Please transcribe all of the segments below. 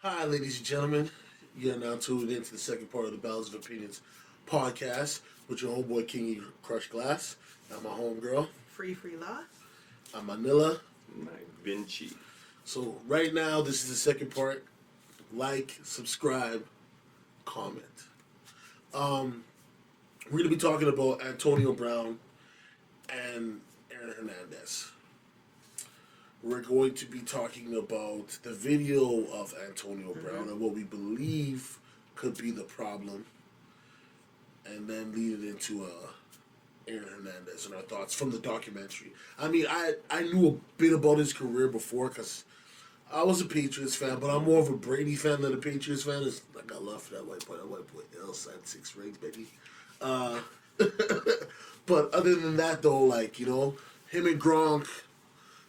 Hi, ladies and gentlemen. You're now tuned into the second part of the Battles of Opinions podcast with your homeboy Kingy Crush Glass. I'm my homegirl. Free law. I'm Manila. My Vinci. So right now, this is the second part. Like, subscribe, comment. We're gonna be talking about Antonio Brown and Aaron Hernandez. We're going to be talking about the video of Antonio Brown and what we believe could be the problem, and then lead it into Aaron Hernandez and our thoughts from the documentary. I mean, I knew a bit about his career before because I was a Patriots fan, but I'm more of a Brady fan than a Patriots fan. It's like I love that white boy. That white boy else had 6 rings, baby. But other than that, though, like, you know, him and Gronk,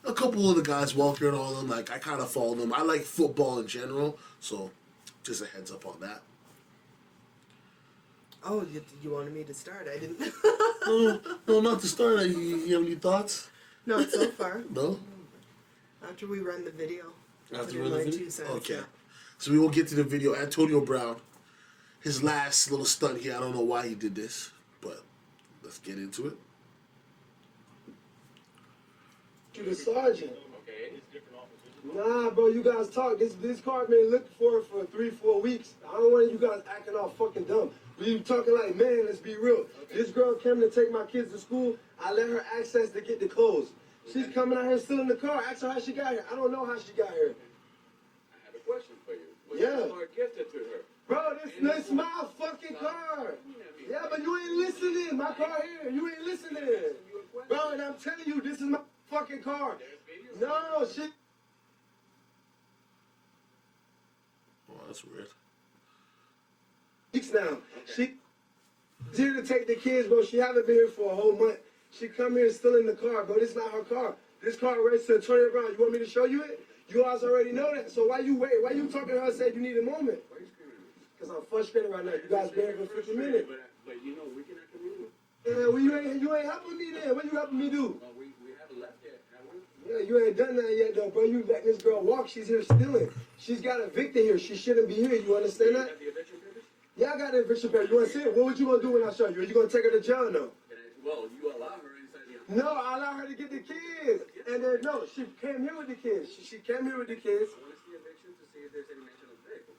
a couple of the guys, Walker and all of them, like, I kind of follow them. I like football in general, so just a heads up on that. Oh, you wanted me to start? I didn't. No, not to start. You have any thoughts? Not so far. No? After we run the video. After Put we in run the my video? 2 cents, Okay. yeah. So we will get to the video. Antonio Brown, his last little stunt here. I don't know why he did this, but let's get into it. To the sergeant. Nah, bro, you guys talk. This car been looking for 3-4 weeks. I don't want you guys acting all fucking dumb. We talking like, man, let's be real. This girl came to take my kids to school. I let her access to get the clothes. She's coming out here still in the car. Ask her how she got here. I don't know how she got here. I have a question for you. Was Yeah. this car gifted to her? Bro, this my fucking car. Yeah, but you ain't listening. My car here. You ain't listening. Bro, and I'm telling you, this is my fucking car. No, shit. Oh, that's weird. Weeks now. She's here to take the kids, bro. She haven't been here for a whole month. She come here still in the car, bro. This is not her car. This car registered to Antonio Brown. You want me to show you it? You guys already know that. So why you wait? Why you talking to her and say you need a moment? Why are you screaming at me? Because I'm frustrated right now. You guys been here for 50 minutes. But you know, we cannot communicate. Yeah, well, you ain't helping me then. What you helping me do? Well, we haven't left yet, have we? Yeah, you ain't done that yet, though, bro. You let this girl walk. She's here stealing. She's got evicted here. She shouldn't be here. You understand You that? got the eviction papers? Yeah, I got the eviction paper. You want to see it? What would you gonna do when I show you? Are you gonna take her to jail or no? Well, you allow her inside the house. No, I allow her to get the kids. And then, no, she came here with the kids. She came here with the kids. I want to see eviction to see if there's any mention of vehicle.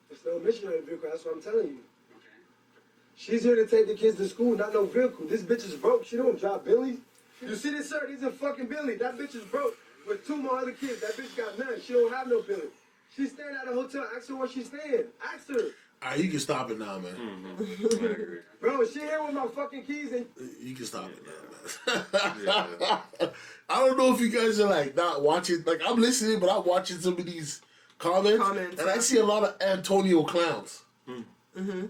There's no missionary vehicle. That's what I'm telling you. Okay. She's here to take the kids to school, not no vehicle. This bitch is broke. She don't drive Billy. You see this, sir? These are fucking Billy. That bitch is broke with 2 more other kids. That bitch got none. She don't have no Billy. She's staying at a hotel. Ask her where she's staying. Ask her. All right, you can stop it now, man. I agree. Bro, she here with my fucking keys and... You can stop it now, man. I don't know if you guys are like not watching. Like, I'm listening, but I'm watching some of these comments and I see a lot of Antonio clowns. And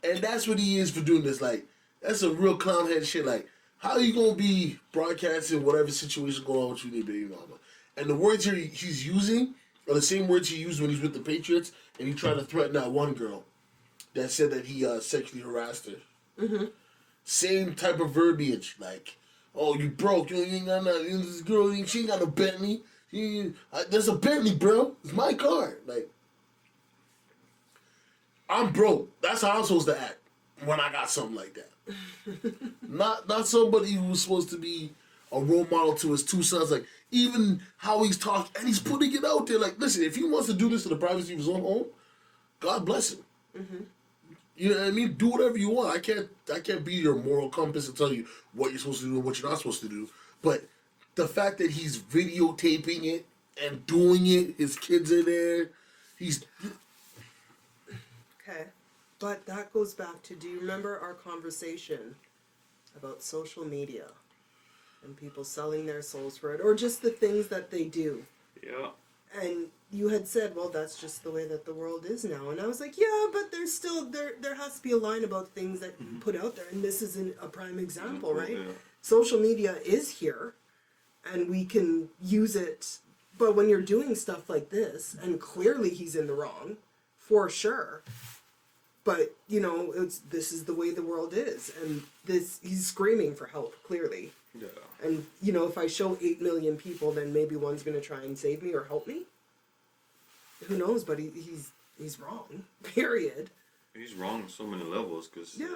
that's what he is for doing this. Like, that's a real clown head shit. Like, how are you gonna be broadcasting whatever situation going on with you, baby mama? And the words he's using are the same words he used when he's with the Patriots, and he tried to threaten that one girl that said that he sexually harassed her. Same type of verbiage, like, "Oh, you broke. You ain't got nothing. This girl, she ain't got no Bentley. There's a Bentley, bro. It's my car." Like, I'm broke. That's how I'm supposed to act when I got something like that. Not somebody who's supposed to be a role model to his 2 sons. Like, even how he's talking, and he's putting it out there. Like, listen, if he wants to do this in the privacy of his own home, God bless him. You know what I mean? Do whatever you want. I can't be your moral compass and tell you what you're supposed to do and what you're not supposed to do. But the fact that he's videotaping it and doing it, his kids are there, he's... Okay. But that goes back to, do you remember our conversation about social media and people selling their souls for it, or just the things that they do? Yeah. And you had said, well, that's just the way that the world is now. And I was like, yeah, but there's still, there has to be a line about things that you put out there. And this is a prime example, right? Yeah. Social media is here and we can use it. But when you're doing stuff like this, and clearly he's in the wrong, for sure. But, you know, this is the way the world is. And he's screaming for help, clearly. Yeah. And, you know, if I show 8 million people, then maybe one's going to try and save me or help me. who knows? But he's wrong. Period. He's wrong on so many levels because Yeah.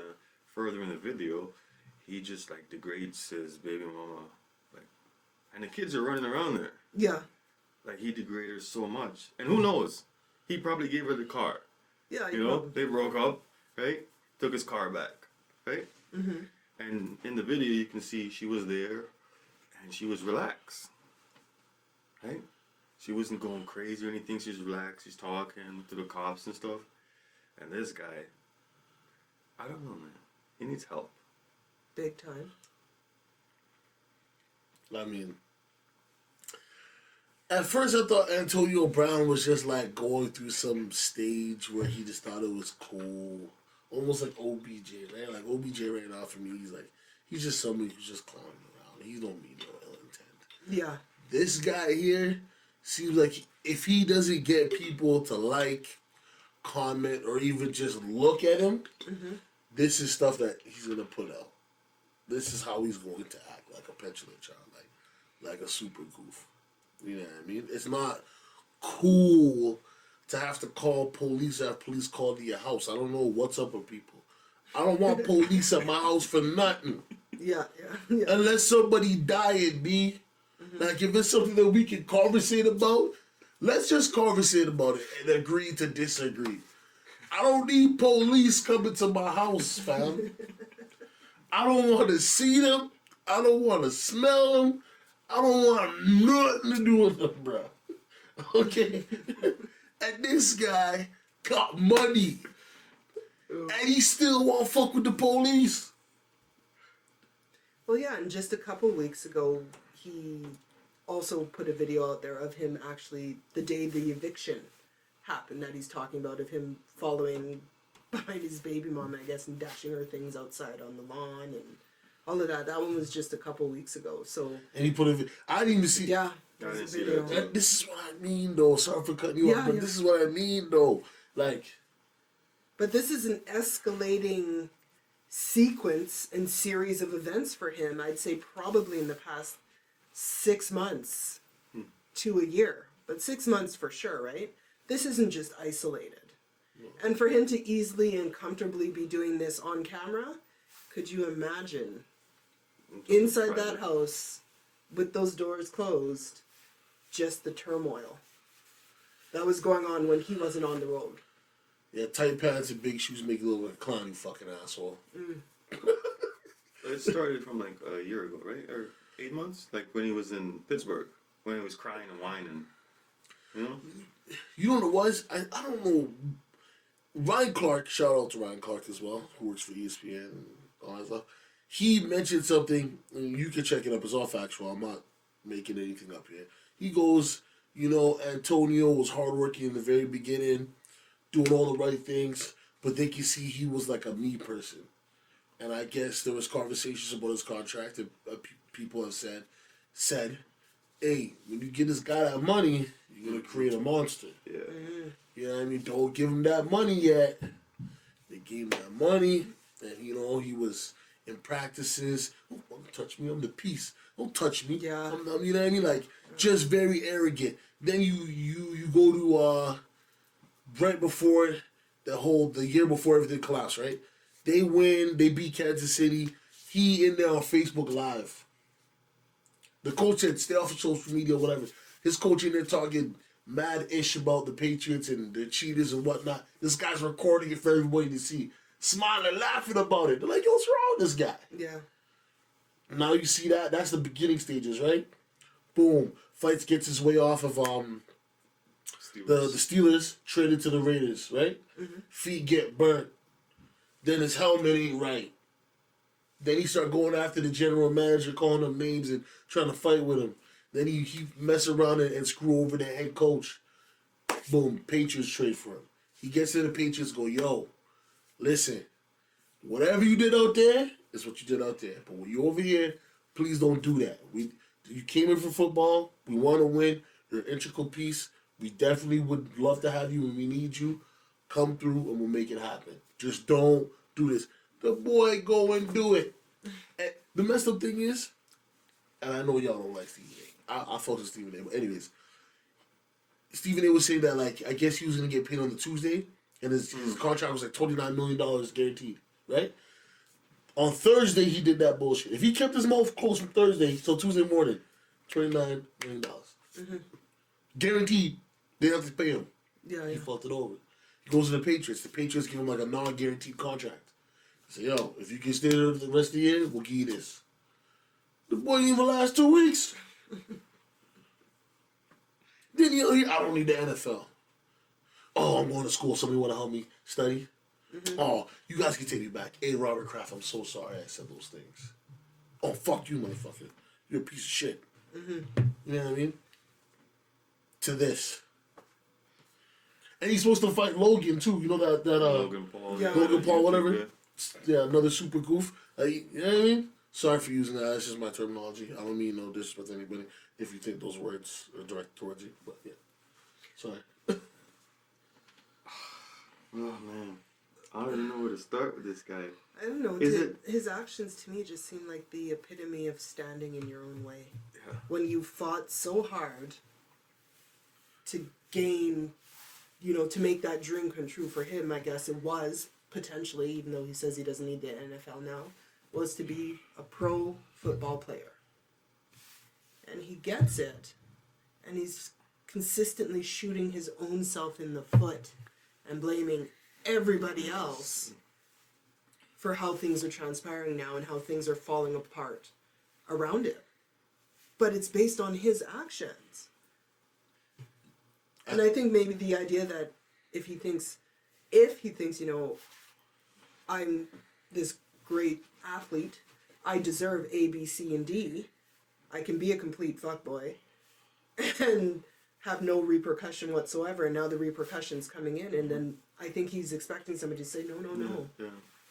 further in the video, he just like degrades his baby mama, like, and the kids are running around there. Yeah. Like he degraded her so much, and who knows? He probably gave her the car. Yeah. You know, they broke up, right? Took his car back, right? Mm-hmm. And in the video, you can see she was there, and she was relaxed, right? She wasn't going crazy or anything. She was relaxed. She's talking to the cops and stuff. And this guy, I don't know, man. He needs help. Big time. I mean, at first I thought Antonio Brown was just like going through some stage where he just thought it was cool. Almost like OBJ, right? Like OBJ right now for me, he's just somebody who's just clowning around. He don't mean no ill intent. Yeah. This guy here seems like if he doesn't get people to like, comment, or even just look at him, this is stuff that he's gonna put out. This is how he's going to act, like a petulant child, like a super goof. You know what I mean? It's not cool to have to call police or have police called to your house. I don't know what's up with people. I don't want police at my house for nothing. Yeah. Yeah. Unless somebody died, B. Like, if it's something that we can conversate about, let's just conversate about it and agree to disagree. I don't need police coming to my house, fam. I don't want to see them. I don't want to smell them. I don't want nothing to do with them, bro. Okay? And this guy got money. And he still won't fuck with the police. Well, yeah, and just a couple weeks ago, he also put a video out there of him actually, the day the eviction happened, that he's talking about, of him following behind his baby mom, I guess, and dashing her things outside on the lawn and all of that. That one was just a couple weeks ago, so... And he put a... I didn't even see... Yeah, I there's didn't a see video. that. This is what I mean, though. Sorry for cutting you off, but this is what I mean, though. Like... But this is an escalating sequence and series of events for him, I'd say probably in the past 6 months to a year. But 6 months for sure, right? This isn't just isolated. And for him to easily and comfortably be doing this on camera, could you imagine inside that house with those doors closed, just the turmoil that was going on when he wasn't on the road? Yeah, tight pants and big shoes make you look like a clown, you fucking asshole. It started from like a year ago, right? Or 8 months? Like when he was in Pittsburgh, when he was crying and whining. You know? You know what it was? I don't know. Ryan Clark, shout out to Ryan Clark as well, who works for ESPN and all that stuff. He mentioned something, and you can check it up, it's all factual. I'm not making anything up here. He goes, you know, Antonio was hardworking in the very beginning, doing all the right things, but they can see he was like a me person. And I guess there was conversations about his contract, and people have said, hey, when you give this guy that money, you're going to create a monster. Yeah. You know what I mean? Don't give him that money yet. They gave him that money, and you know, he was in practices. Don't touch me, I'm the peace. Don't touch me. Yeah. You know what I mean? Like, just very arrogant. Then you go to right before the year before everything collapsed, right? They win, they beat Kansas City. He in there on Facebook Live. The coach said stay off of social media, whatever. His coach in there talking mad ish about the Patriots and the cheaters and whatnot. This guy's recording it for everybody to see. Smiling, laughing about it. They're like, yo, what's wrong with this guy? Yeah. Now you see that? That's the beginning stages, right? Boom. Fights gets his way off of the Steelers, traded to the Raiders, right? Feet get burnt. Then his helmet ain't right. Then he start going after the general manager, calling him names and trying to fight with him. Then he mess around and screw over the head coach. Boom, Patriots trade for him. He gets to the Patriots, go, yo, listen, whatever you did out there is what you did out there. But when you're over here, please don't do that. You came in for football. We want to win. You're an integral piece. We definitely would love to have you when we need you. Come through and we'll make it happen. Just don't do this. The boy go and do it. And the messed up thing is, and I know y'all don't like Stephen A. I fuck with Stephen A. But anyways, Stephen A. was saying that, like, I guess he was going to get paid on the Tuesday, and his contract was like $29 million guaranteed, right? On Thursday, he did that bullshit. If he kept his mouth closed from Thursday till Tuesday morning, $29 million. Mm-hmm. Guaranteed. They have to pay him. Yeah, He fucked it over. He goes to the Patriots. The Patriots give him like a non-guaranteed contract. Say, yo, if you can stay there the rest of the year, we'll give you this. The boy didn't even last 2 weeks. Then I don't need the NFL. Oh, I'm going to school. Somebody want to help me study? Mm-hmm. Oh, you guys can take me back. Hey, Robert Kraft, I'm so sorry I said those things. Oh, fuck you, motherfucker. You're a piece of shit. Mm-hmm. You know what I mean? To this. And he's supposed to fight Logan, too. You know that Logan Paul. Yeah. Logan Paul, whatever. Yeah. Yeah, another super goof. You know what I mean? Sorry for using that. That's just my terminology. I don't mean no disrespect to anybody if you think those words are directed towards you. But yeah. Sorry. Oh, man. I don't even know where to start with this guy. I don't know. His actions to me just seem like the epitome of standing in your own way. Yeah. When you fought so hard to gain, to make that dream come true for him, I guess it was potentially, even though he says he doesn't need the NFL now, was to be a pro football player. And he gets it. And he's consistently shooting his own self in the foot and blaming everybody else for how things are transpiring now and how things are falling apart around it. But it's based on his actions. And I think maybe the idea that if he thinks, I'm this great athlete, I deserve A, B, C, and D, I can be a complete fuckboy and have no repercussion whatsoever, and now the repercussion's coming in, and then I think he's expecting somebody to say, no. Yeah.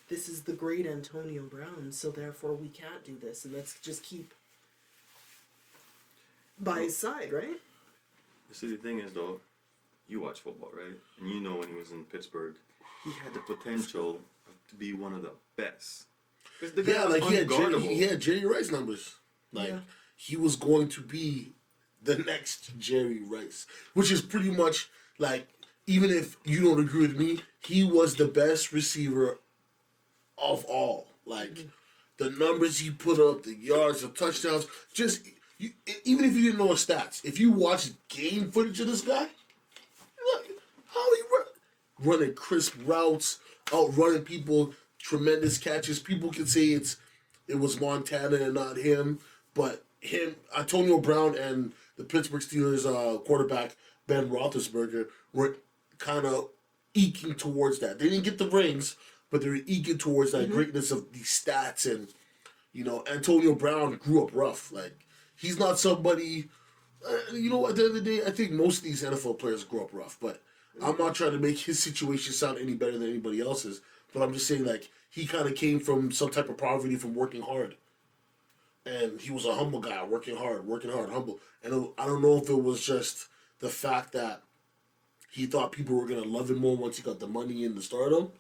This is the great Antonio Brown, so therefore we can't do this, and let's just keep by his side, right? See, the thing is, though, you watch football, right? And you know when he was in Pittsburgh, he had the potential to be one of the best. The guy Yeah, was like unguardable. he had Jerry Rice numbers. Like, he was going to be the next Jerry Rice. Which is pretty much, like, even if you don't agree with me, he was the best receiver of all. Like, the numbers he put up, the yards, the touchdowns, even if you didn't know his stats, if you watch game footage of this guy, look how he running crisp routes, outrunning people, tremendous catches. People can say it was Montana and not him, but Antonio Brown and the Pittsburgh Steelers quarterback Ben Roethlisberger were kind of eking towards that. They didn't get the rings, but they were eking towards that greatness of these stats. And Antonio Brown grew up rough. Like, he's not somebody. At the end of the day, I think most of these NFL players grow up rough. But I'm not trying to make his situation sound any better than anybody else's. But I'm just saying, like, he kind of came from some type of poverty from working hard. And he was a humble guy, working hard, humble. And I don't know if it was just the fact that he thought people were going to love him more once he got the money and the stardom,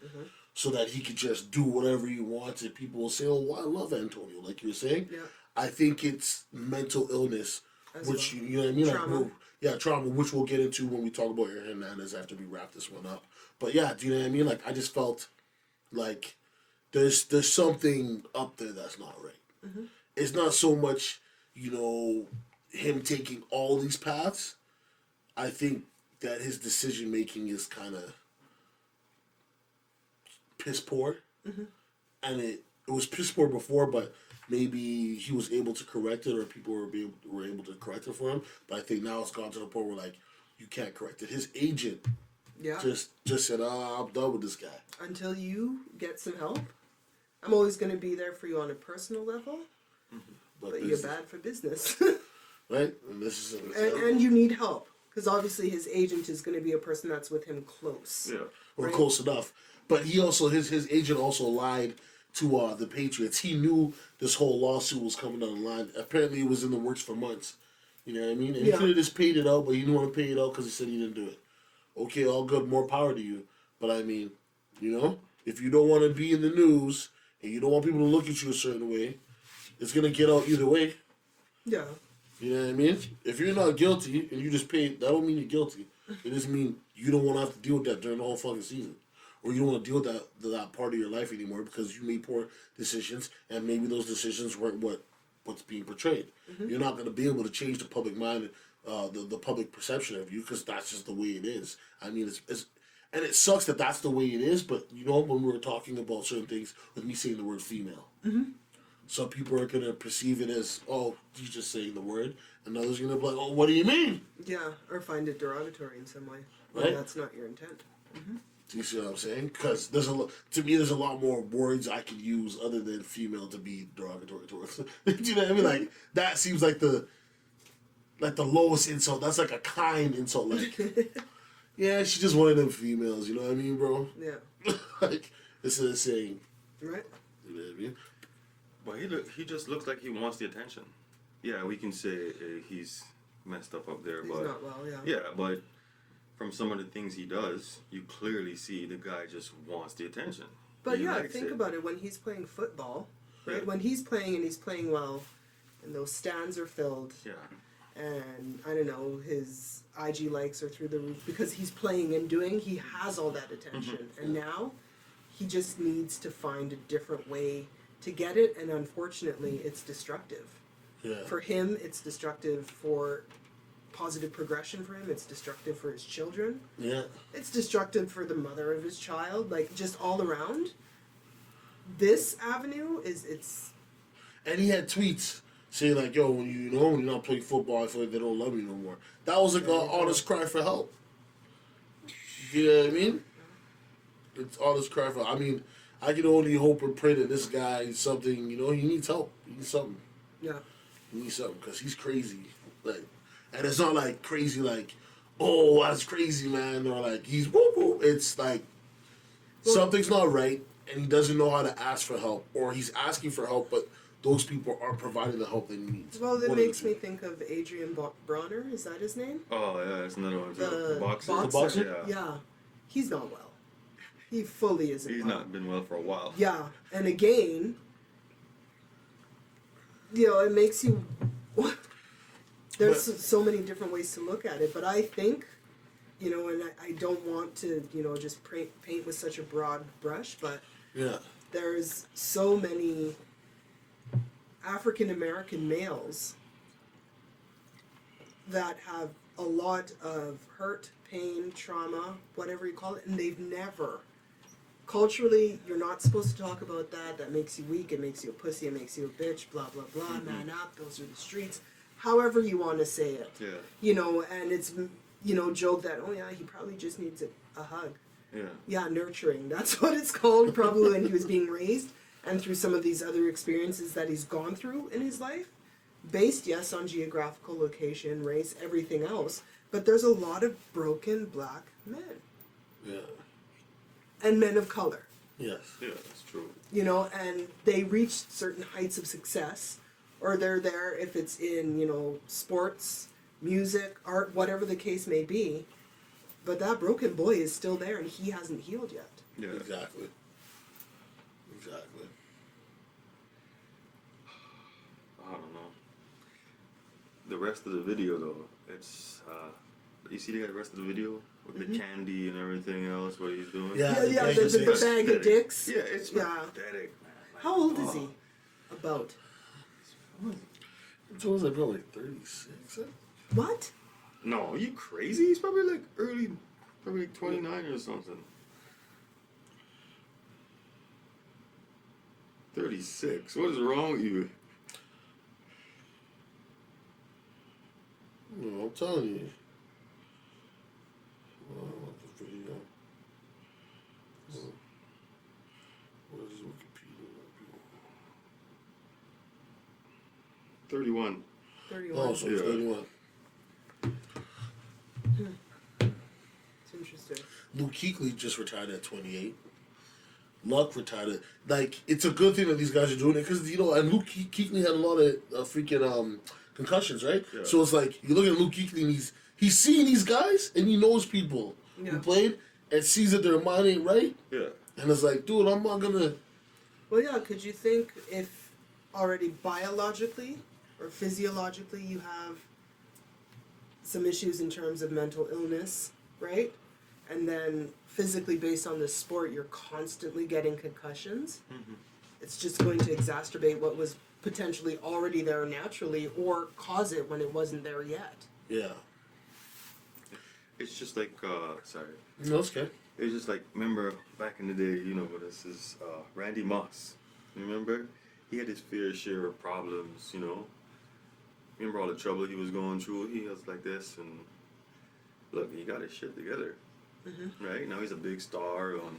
so that he could just do whatever he wants, and people will say, oh, I love Antonio, like you were saying. Yeah. I think it's mental illness, which, you know what I mean? Trauma. Like, trauma, which we'll get into when we talk about Aaron Hernandez after we wrap this one up. But yeah, do you know what I mean? Like, I just felt like there's something up there that's not right. Mm-hmm. It's not so much, him taking all these paths. I think that his decision making is kind of piss poor. Mm-hmm. And it was piss poor before, but maybe he was able to correct it, or people were able to correct it for him. But I think now it's gone to the point where, like, you can't correct it. His agent just said, I'm done with this guy. Until you get some help, I'm always going to be there for you on a personal level, but you're bad for business. Right? And this is and you need help, because obviously his agent is going to be a person that's with him close. Yeah. Or close enough. But he also, his agent also lied to the Patriots. He knew this whole lawsuit was coming down the line. Apparently it was in the works for months. You know what I mean? And he could have just paid it out, but he didn't want to pay it out because he said he didn't do it. Okay, all good, more power to you. But I mean, if you don't want to be in the news and you don't want people to look at you a certain way, it's going to get out either way. Yeah. You know what I mean? If you're not guilty and you just paid, that don't mean you're guilty. It doesn't mean you don't want to have to deal with that during the whole fucking season. Or you don't want to deal with that part of your life anymore because you made poor decisions and maybe those decisions weren't what's being portrayed. You're not going to be able to change the public mind, the public perception of you because that's just the way it is. I mean, it's and it sucks that that's the way it is, but you know, when we were talking about certain things with me saying the word female, some people are going to perceive it as, oh, you're just saying the word, and others are going to be like, oh, what do you mean? Yeah, or find it derogatory in some way. Right. When that's not your intent. Do you see what I'm saying? Because to me, there's a lot more words I could use other than female to be derogatory towards. Do you know what I mean? Like that seems like the lowest insult. That's like a kind insult. Like, yeah, she's just one of them females. You know what I mean, bro? Yeah. Like instead of saying, Right. you know what I mean? But he just looks like he wants the attention. Yeah, we can say he's messed up there, He's but not well, yeah. yeah, but from some of the things he does, you clearly see the guy just wants the attention. But He yeah, likes think it. about it. When he's playing football, right? Yeah. When he's playing and he's playing well, and those stands are filled, Yeah, and I don't know, his IG likes are through the roof because he's playing and doing. He has all that attention, and now he just needs to find a different way to get it. And unfortunately, it's destructive. Yeah. For him, it's destructive for positive progression for him. It's destructive for his children. Yeah. It's destructive for the mother of his child. Like just all around. This avenue it's. And he had tweets saying like, "Yo, when you're not playing football, I feel like they don't love me no more." That was like an honest cry for help. You know what I mean? It's honest cry for. I mean, I can only hope and pray that this guy is something. You know, he needs help. He needs something. Yeah. He needs something because he's crazy. Like, and it's not like crazy like, oh, that's crazy, man, or like he's whoop whoop. It's like something's not right, and he doesn't know how to ask for help, or he's asking for help, but those people aren't providing the help that he needs. Well, that One of makes the me two. think of Adrian Bronner. Is that his name? Oh yeah, that's another one too. The boxer. boxer. The boxer? Yeah. Yeah. He's not well. He fully isn't He's well. not been well for a while. Yeah. And again, it makes you... There's so many different ways to look at it, but I think, and I don't want to, just paint with such a broad brush, but Yeah. there's so many African American males that have a lot of hurt, pain, trauma, whatever you call it, and they've never. Culturally, you're not supposed to talk about that. That makes you weak. It makes you a pussy. It makes you a bitch. Blah, blah, blah. Man up. Those are the streets. However you want to say it. Yeah. And it's, joke that, oh yeah, he probably just needs a hug. Yeah. Yeah, nurturing. That's what it's called probably when he was being raised and through some of these other experiences that he's gone through in his life. Based, yes, on geographical location, race, everything else. But there's a lot of broken black men. Yeah. And men of color. Yes. Yeah, that's true. And they reach certain heights of success. Or they're there if it's in, sports, music, art, whatever the case may be. But that broken boy is still there and he hasn't healed yet. Yeah. Exactly. I don't know. The rest of the video though, it's you see the rest of the video with the candy and everything else, what he's doing? Yeah. The bag of dicks. Yeah, it's pathetic, man. Like, How old is he? About. So was like probably 36. What? No, are you crazy? He's probably like probably like 29 or something. 36. What is wrong with you? No, I'm telling you. Oh, the video. What is Wikipedia? 31. 31. Oh, so Yeah. 31. It's interesting. Luke Kuechly just retired at 28. Luck retired at, like, it's a good thing that these guys are doing it because, and Luke Kuechly had a lot of freaking concussions, right? Yeah. So it's like, you look at Luke Kuechly and he's seeing these guys and he knows people Yeah. who played and sees that their mind ain't right. Yeah. And it's like, dude, I'm not gonna. Well, yeah, could you think if already biologically or physiologically you have some issues in terms of mental illness right? And then physically based on this sport, you're constantly getting concussions. It's just going to exacerbate what was potentially already there naturally or cause it when it wasn't there yet. Yeah. It's just like, sorry. No, it's okay. It's just like, remember back in the day, you know, this is Randy Moss. You remember? He had his fair share of problems, you know. Remember all the trouble he was going through? He was like this, and look, he got his shit together. Right? Now he's a big star on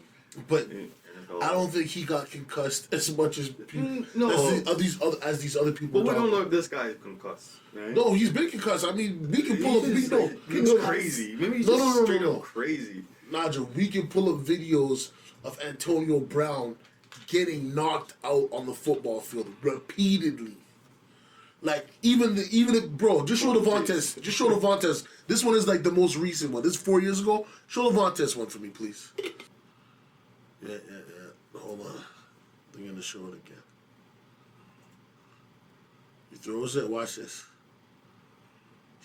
But NFL. I don't think he got concussed as much as No. as these other people. But we don't talk. know if this guy is concussed, right? No, he's been concussed. I mean, we can pull up. He's No, crazy. Maybe he's No, just no, no, straight no. up crazy. Nigel, we can pull up videos of Antonio Brown getting knocked out on the football field repeatedly. Like even bro, just show the Vontaze. Just show the Vontaze. This one is like the most recent one. This is 4 years ago. Show the Vontaze one for me, please. Yeah. Hold on. I'm gonna show it again. He throws it. Watch this.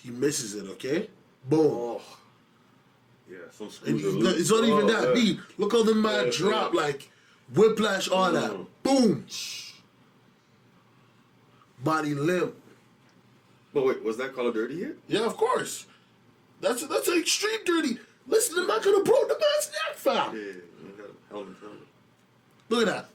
He misses it. Okay. Boom. Oh. Yeah, some And screws are loose. it's not even that yeah. deep. Look how the man Yeah, drop, yeah. like whiplash, all that. Boom. Body limp. But wait, was that Call of Dirty hit? Yeah, of course. That's an extreme dirty. Listen, the man could have broke the man's neck, fam. Yeah, you got a helmet from it. Look at that.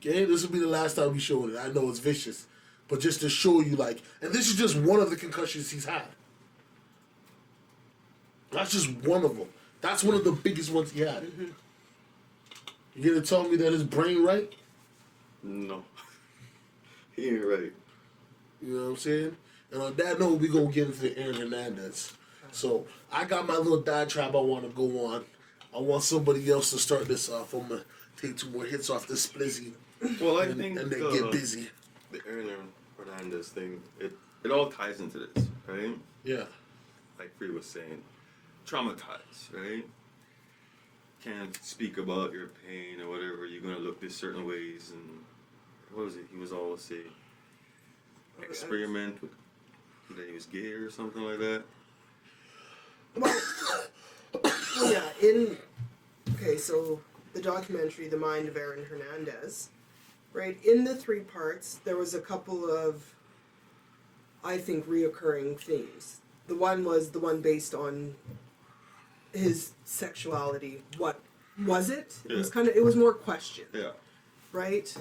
Okay, this will be the last time we show it. I know it's vicious, but just to show you, like, and this is just one of the concussions he's had. That's just one of them. That's one of the biggest ones he had. You gonna tell me that his brain right? No. He ain't right. You know what I'm saying? And on that note, we gonna get into Aaron Hernandez. So I got my little diatribe I want to go on. I want somebody else to start this off. I'm gonna take 2 more hits off this splizzy, Well, I and think then get busy. the Aaron Hernandez thing, it all ties into this, right? Yeah. Like Free was saying, traumatized, right? Can't speak about your pain or whatever. You're gonna look this certain ways, and what was it? He was always say, experiment with that he was gay or something like that. Well, yeah, so the documentary, The Mind of Aaron Hernandez, right, in the 3 parts, there was a couple of, I think, reoccurring themes. The one was the one based on his sexuality. What was it? It was it was more question, Yeah. right?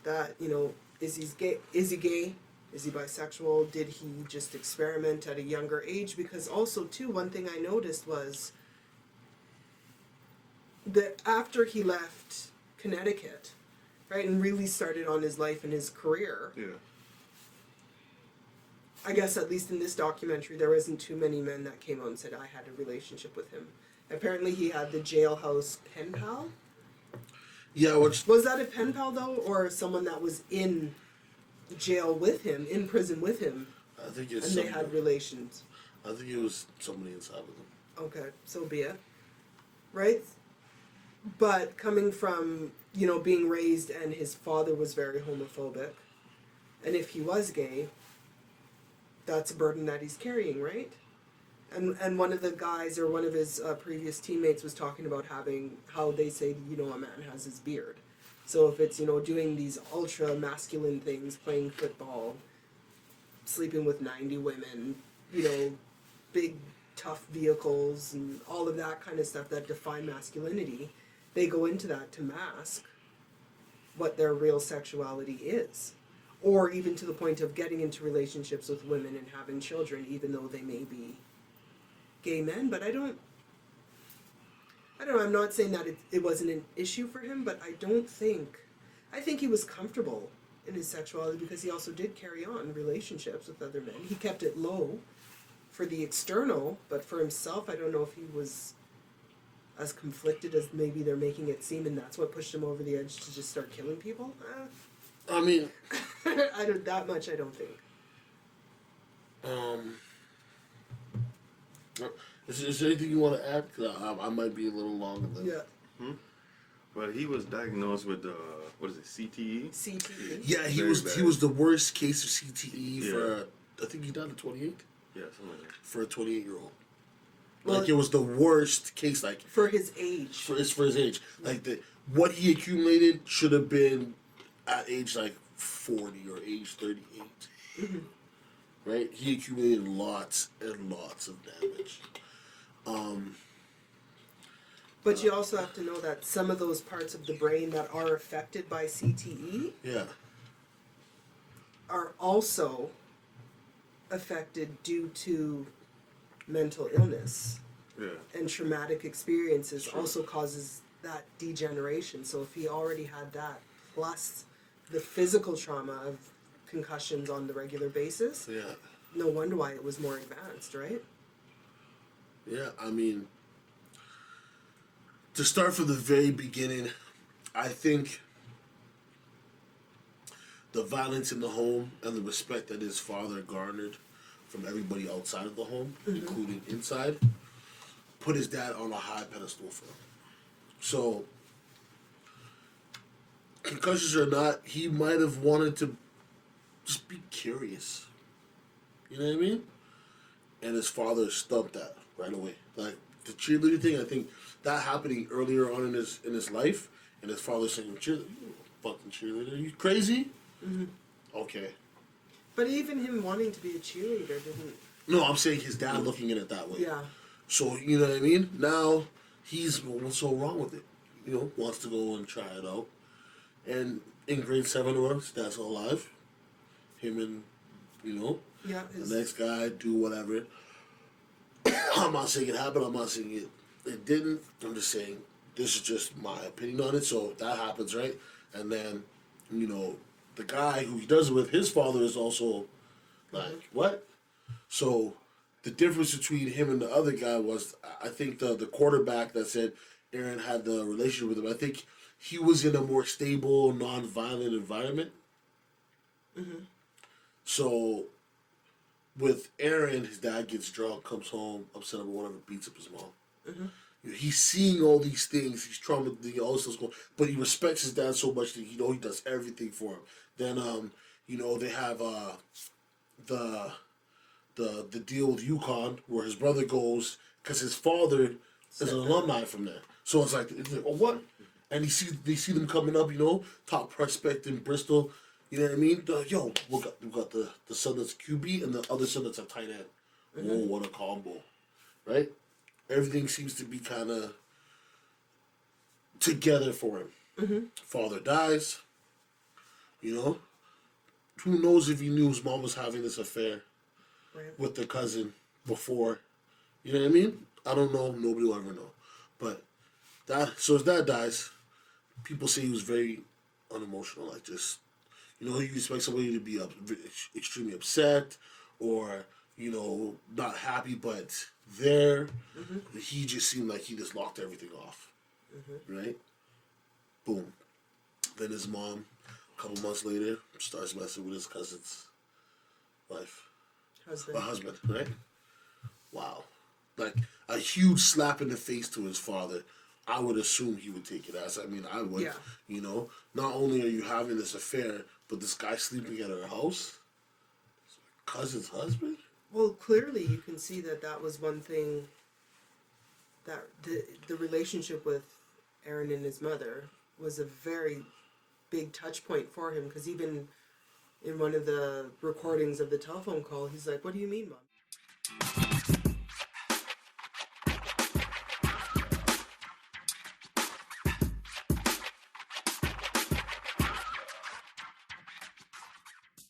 That, you know, is he gay? Is he gay? Is he bisexual? Did he just experiment at a younger age? Because also, too, one thing I noticed was that after he left Connecticut, right, and really started on his life and his career, Yeah. I guess at least in this documentary, there wasn't too many men that came out and said, I had a relationship with him. Apparently he had the jailhouse pen pal. Yeah, which Was that a pen pal, though, or someone that was in jail with him, in prison with him, I think it's and they had relations? I think it was somebody inside of them. Okay, so be it. Right? But coming from, you know, being raised and his father was very homophobic, and if he was gay, that's a burden that he's carrying, right? And one of the guys, or one of his previous teammates, was talking about how they say, you know, a man has his beard. So if it's, you know, doing these ultra masculine things, playing football, sleeping with 90 women, you know, big tough vehicles and all of that kind of stuff that define masculinity, they go into that to mask what their real sexuality is. Or even to the point of getting into relationships with women and having children, even though they may be gay men. But I don't know, I'm not saying that it wasn't an issue for him, but I think he was comfortable in his sexuality because he also did carry on relationships with other men. He kept it low for the external, but for himself, I don't know if he was as conflicted as maybe they're making it seem, and that's what pushed him over the edge to just start killing people. I mean, I don't think. Is there anything you want to add? 'Cause I might be a little longer than Yeah. Well, he was diagnosed with what is it, CTE? CTE. Yeah, he Very was bad. he was the worst case of CTE Yeah. for I think he died at 28 Yeah, something like that. for a 28-year-old. Like it was the worst case. Like for his age. for his age. Like what he accumulated should have been at age like 40 or age 38. Right? He accumulated lots and lots of damage. But you also have to know that some of those parts of the brain that are affected by CTE are also affected due to mental illness. Yeah. And traumatic experiences also causes that degeneration. So if he already had that, plus the physical trauma of concussions on the regular basis, no wonder why it was more advanced, right? Yeah, I mean, to start from the very beginning, I think the violence in the home and the respect that his father garnered from everybody outside of the home, including inside, put his dad on a high pedestal for him. So, concussions or not, he might have wanted to just be curious. You know what I mean? And his father stumped that right away. Like the cheerleader thing, I think that happening earlier on in his life, and his father saying, "Cheerleader, you fucking cheerleader, you crazy?" Okay. But even him wanting to be a cheerleader didn't. No, I'm saying his dad looking at it that way. Yeah. So you know what I mean? Now he's what's so wrong with it? You know, wants to go and try it out. And in grade 7 or his dad's still alive. Him and the next guy do whatever. I'm not saying it happened. I'm not saying it didn't. I'm just saying this is just my opinion on it. So that happens, right? And then, the guy who he does it with, his father is also like, what? So the difference between him and the other guy was, I think the quarterback that said Aaron had the relationship with him, I think he was in a more stable, non-violent environment. So with Aaron, his dad gets drunk, comes home, upset about whatever, beats up his mom. He's seeing all these things. He's traumatized, all this stuff's going, but he respects his dad so much that he does everything for him. Then they have the deal with UConn where his brother goes because his father is an alumni from there. So it's like oh what? And they see them coming up, top prospect in Bristol. You know what I mean? We got the son that's QB and the other son that's a tight end. Whoa, what a combo, right? Everything seems to be kind of together for him. Father dies. Who knows if he knew his mom was having this affair with the cousin before? You know what I mean? I don't know. Nobody will ever know. But so his dad dies. People say he was very unemotional, like just. You expect somebody to be extremely upset or, not happy, but there. He just seemed like he just locked everything off. Right? Boom. Then his mom, a couple months later, starts messing with his cousin's wife. Husband, right? Wow. Like a huge slap in the face to his father. I would assume he would take it as. I mean, I would. Yeah. Not only are you having this affair, but this guy sleeping at her house? Cousin's husband? Well, clearly you can see that was one thing that the relationship with Aaron and his mother was a very big touch point for him because even in one of the recordings of the telephone call, he's like, "What do you mean, Mom?"